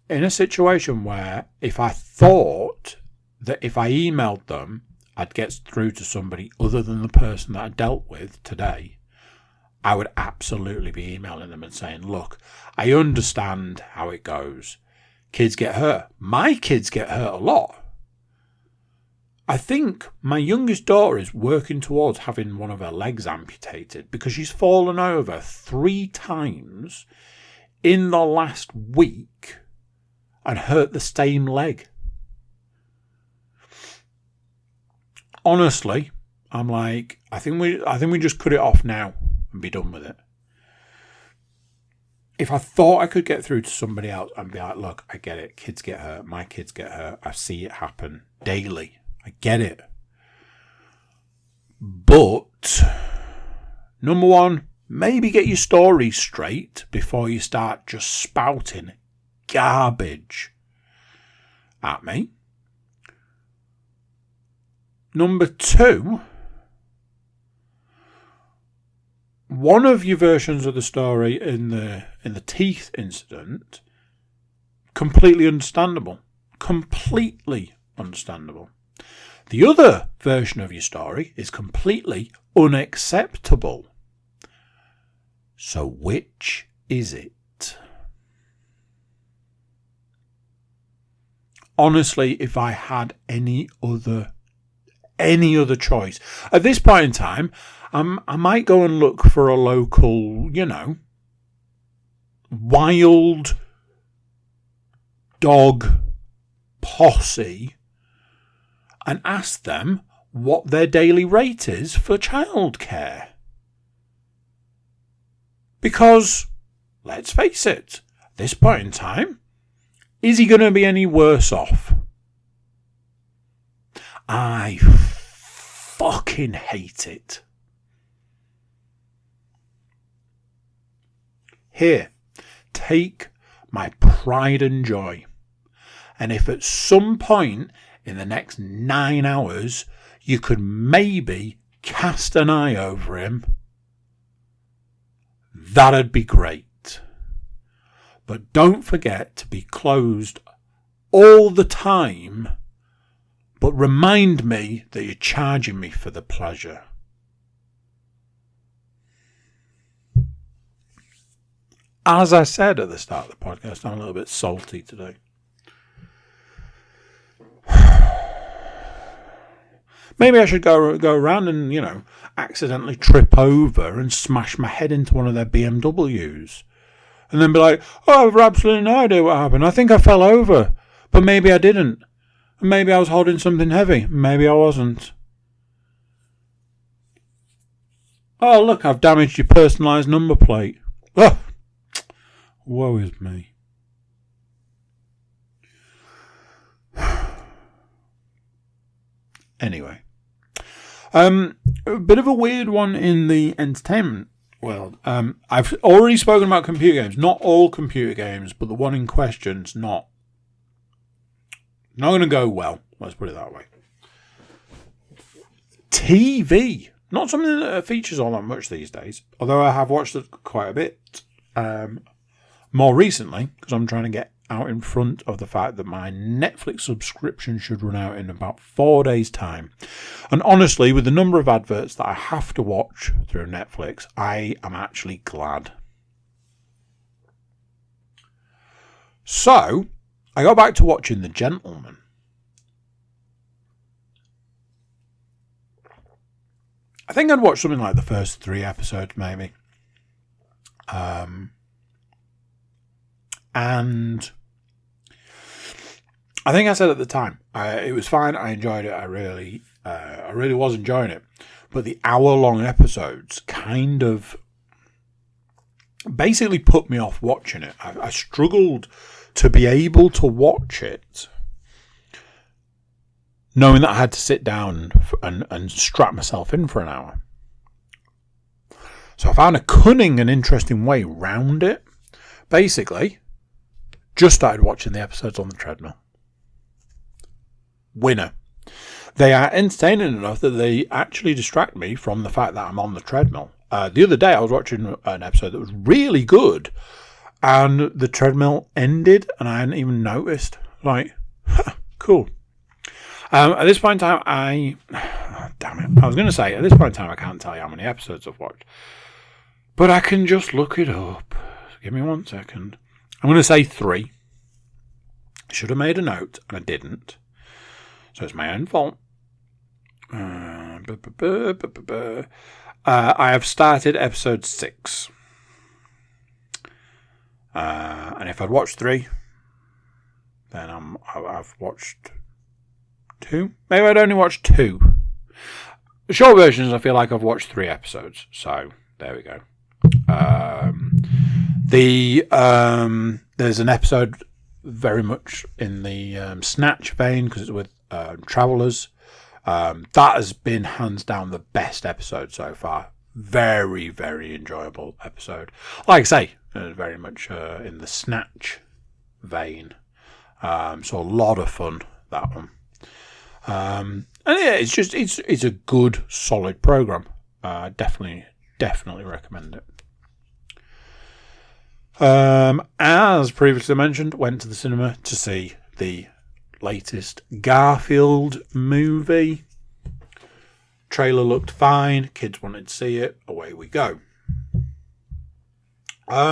in a situation where if I thought that if I emailed them, I'd get through to somebody other than the person that I dealt with today, I would absolutely be emailing them and saying, look, I understand how it goes. Kids get hurt. My kids get hurt a lot. I think my youngest daughter is working towards having one of her legs amputated because she's fallen over 3 times in the last week and hurt the same leg. Honestly, I'm like, I think we just cut it off now and be done with it. If I thought I could get through to somebody else and be like, look, I get it. Kids get hurt. My kids get hurt. I see it happen daily. I get it. But, number one, maybe get your story straight before you start just spouting garbage at me. Number 2, one of your versions of the story in the teeth incident, completely understandable. Completely understandable. The other version of your story is completely unacceptable. So which is it? Honestly, if I had any other choice, at this point in time, I might go and look for a local, wild dog posse and ask them what their daily rate is for childcare. Because, let's face it, at this point in time, is he going to be any worse off? I fucking hate it. Here, take my pride and joy. And if at some point in the next 9 hours you could maybe cast an eye over him, that'd be great. But don't forget to be closed all the time, but remind me that you're charging me for the pleasure. As I said at the start of the podcast, I'm a little bit salty today. Maybe I should go around and, accidentally trip over and smash my head into one of their BMWs. And then be like, oh, I've absolutely no idea what happened. I think I fell over. But maybe I didn't. Maybe I was holding something heavy. Maybe I wasn't. Oh, look, I've damaged your personalised number plate. Oh, woe is me. Anyway. A bit of a weird one in the entertainment world. I've already spoken about computer games. Not all computer games, but the one in question's not going to go well. Let's put it that way. TV. Not something that features all that much these days. Although I have watched it quite a bit more recently, because I'm trying to get out in front of the fact that my Netflix subscription should run out in about 4 days' time. And honestly, with the number of adverts that I have to watch through Netflix, I am actually glad. So, I got back to watching The Gentleman. I think I'd watched something like the first 3 episodes, maybe. And I think I said at the time, it was fine. I enjoyed it. I really was enjoying it. But the hour-long episodes kind of basically put me off watching it. I struggled to be able to watch it, knowing that I had to sit down and strap myself in for an hour. So I found a cunning and interesting way round it. Basically, just started watching the episodes on the treadmill. Winner. They are entertaining enough that they actually distract me from the fact that I'm on the treadmill. The other day I was watching an episode that was really good, and the treadmill ended and I hadn't even noticed. Like, cool. At this point in time, damn it. I was going to say, at this point in time, I can't tell you how many episodes I've watched. But I can just look it up. Give me 1 second. I'm going to say 3. I should have made a note, and I didn't. So it's my own fault. I have started episode 6. And if I'd watched 3, then I've watched 2. Maybe I'd only watched 2. The short versions, I feel like I've watched 3 episodes. So there we go. There's an episode very much in the Snatch vein because it's with travellers. That has been hands down the best episode so far. Very, very enjoyable episode. Like I say, very much in the Snatch vein. So a lot of fun, that one. And yeah, it's a good, solid program. Definitely recommend it. As previously mentioned, went to the cinema to see the latest Garfield movie. Trailer looked fine. Kids wanted to see it. Away we go. A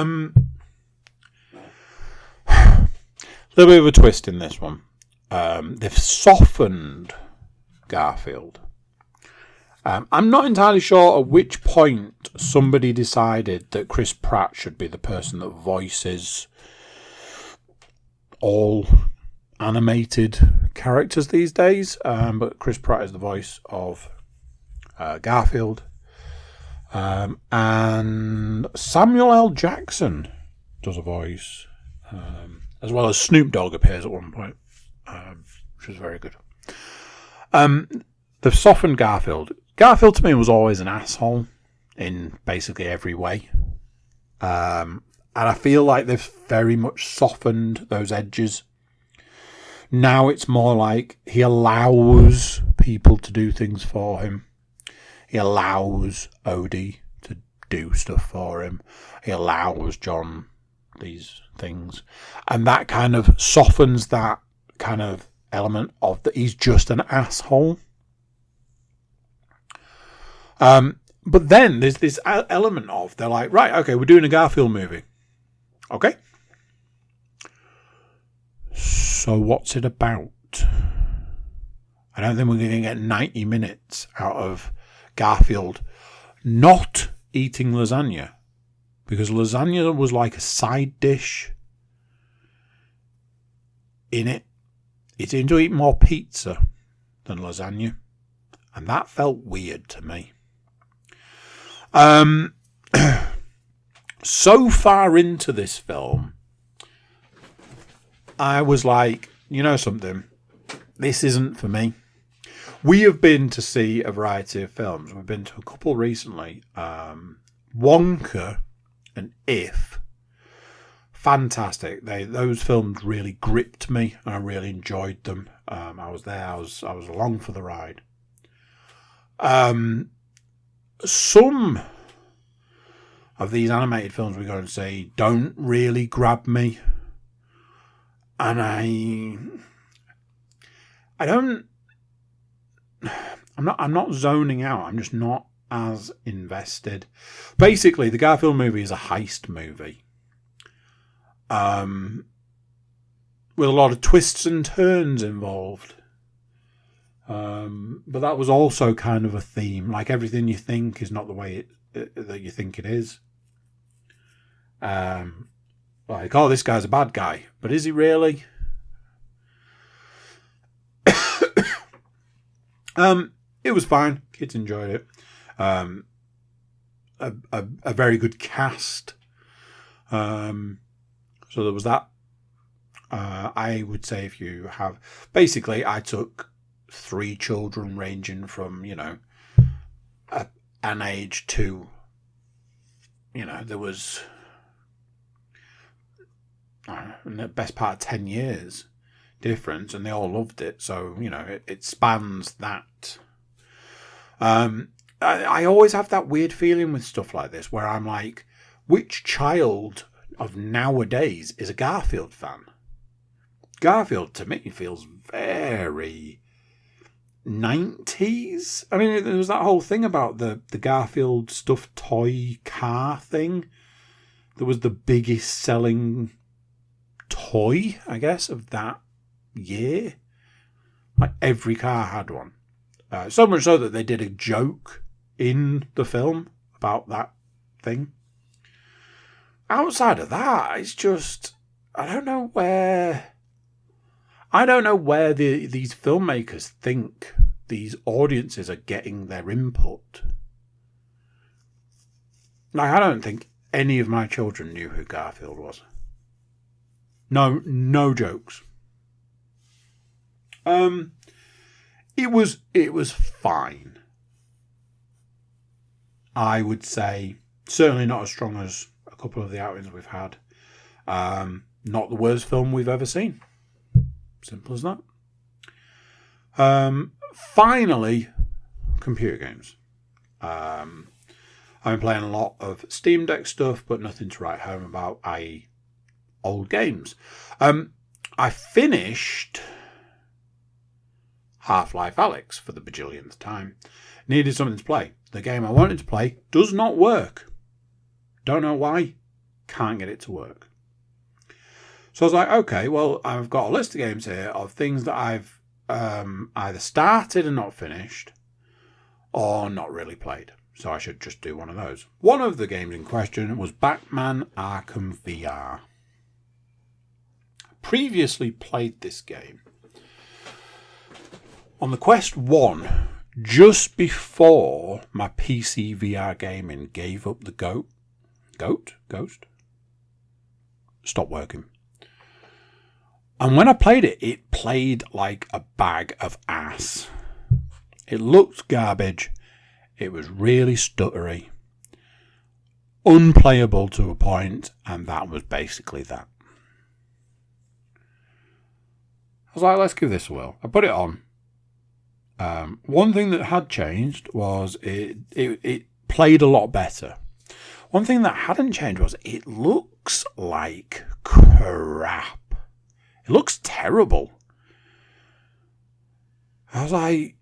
little bit of a twist in this one. They've softened Garfield. I'm not entirely sure at which point somebody decided that Chris Pratt should be the person that voices all animated characters these days. But Chris Pratt is the voice of Garfield. And Samuel L. Jackson does a voice. As well as Snoop Dogg appears at one point. Which is very good. They've softened Garfield. Garfield to me was always an asshole in basically every way. And I feel like they've very much softened those edges. Now it's more like he allows people to do things for him. He allows Odie to do stuff for him. He allows John these things. And that kind of softens that kind of element of that he's just an asshole. But then there's this element of they're like, right, okay, we're doing a Garfield movie. Okay. So what's it about? I don't think we're going to get 90 minutes out of Garfield not eating lasagna. Because lasagna was like a side dish in it. He seemed to eat more pizza than lasagna. And that felt weird to me. So far into this film, I was like, you know something? This isn't for me. We have been to see a variety of films. We've been to a couple recently. Wonka and If. Fantastic. Those films really gripped me and I really enjoyed them. I was there. I was along for the ride. Some of these animated films we go and see don't really grab me. And I'm not zoning out. I'm just not as invested. Basically, the Garfield movie is a heist movie. With a lot of twists and turns involved. But that was also kind of a theme. Like everything you think is not the way that you think it is. Like, oh, this guy's a bad guy. But is he really? It was fine. Kids enjoyed it. A very good cast. So there was that. I would say if you have... Basically, I took 3 children ranging from, an age to... there was... in the best part of 10 years difference, and they all loved it. So, it spans that. I always have that weird feeling with stuff like this where I'm like, which child of nowadays is a Garfield fan? Garfield, to me, feels very 90s. I mean, there was that whole thing about the Garfield stuffed toy car thing. That was the biggest selling toy, I guess, of that year. Like, every car had one. So much so that they did a joke in the film about that thing. Outside of that, it's just... I don't know where these filmmakers think these audiences are getting their input. Like, I don't think any of my children knew who Garfield was. No jokes. It was fine. I would say certainly not as strong as a couple of the outings we've had. Not the worst film we've ever seen. Simple as that. Finally, computer games. I've been playing a lot of Steam Deck stuff, but nothing to write home about, i.e. old games. I finished Half-Life Alyx for the bajillionth time. Needed something to play. The game I wanted to play does not work. Don't know why. Can't get it to work. So I was like, okay, well, I've got a list of games here of things that I've either started and not finished or not really played. So I should just do one of those. One of the games in question was Batman Arkham VR. Previously played this game on the Quest 1 just before my PC VR gaming gave up the ghost? Stopped working. And when I played it, it played like a bag of ass. It looked garbage. It was really stuttery. Unplayable to a point, and that was basically that. I was like, let's give this a whirl. I put it on. One thing that had changed was it played a lot better. One thing that hadn't changed was it looks like crap. It looks terrible. I was like,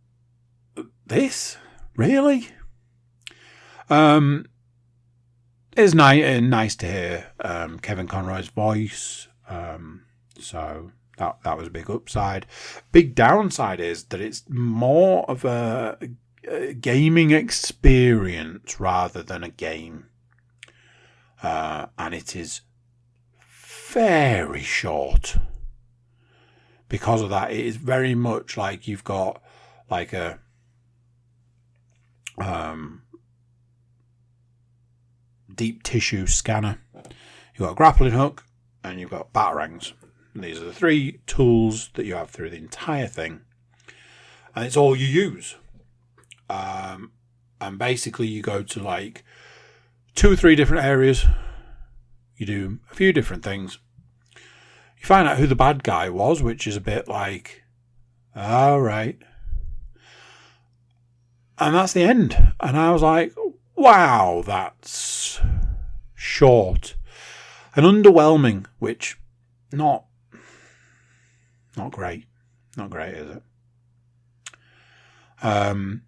this? Really? It's nice to hear Kevin Conroy's voice. So that was a big upside. Big downside is that it's more of a gaming experience rather than a game. And it is very short. Because of that, it is very much like you've got like a deep tissue scanner. You've got a grappling hook and you've got batarangs. And these are the 3 tools that you have through the entire thing. And it's all you use. And basically you go to like 2 or 3 different areas. You do a few different things. You find out who the bad guy was, which is a bit like, all right. And that's the end. And I was like, wow, that's short and underwhelming, which not great. Not great, is it? I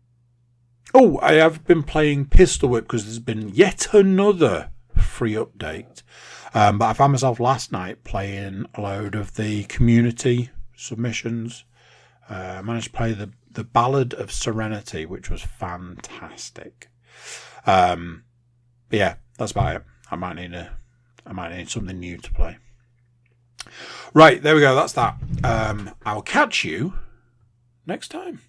have been playing Pistol Whip because there's been yet another free update. But I found myself last night playing a load of the community submissions. I managed to play the Ballad of Serenity, which was fantastic. But yeah, that's about it. I might need something new to play. Right, there we go. That's that. I will catch you next time.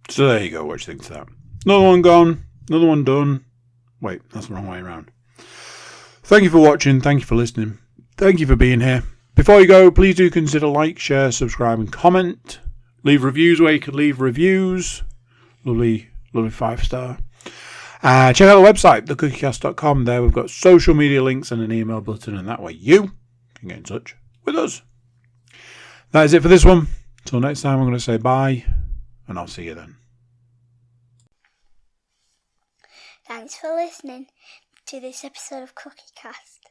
So there you go. What do you think of that? Another one gone. Another one done. Wait, that's the wrong way around. Thank you for watching. Thank you for listening. Thank you for being here. Before you go, please do consider like, share, subscribe and comment. Leave reviews where you can leave reviews. Lovely 5-star. Check out the website, thecookiecast.com. There we've got social media links and an email button, and that way you can get in touch with us. That is it for this one. Until next time, I'm going to say bye, and I'll see you then. Thanks for listening to this episode of Cookie Cast.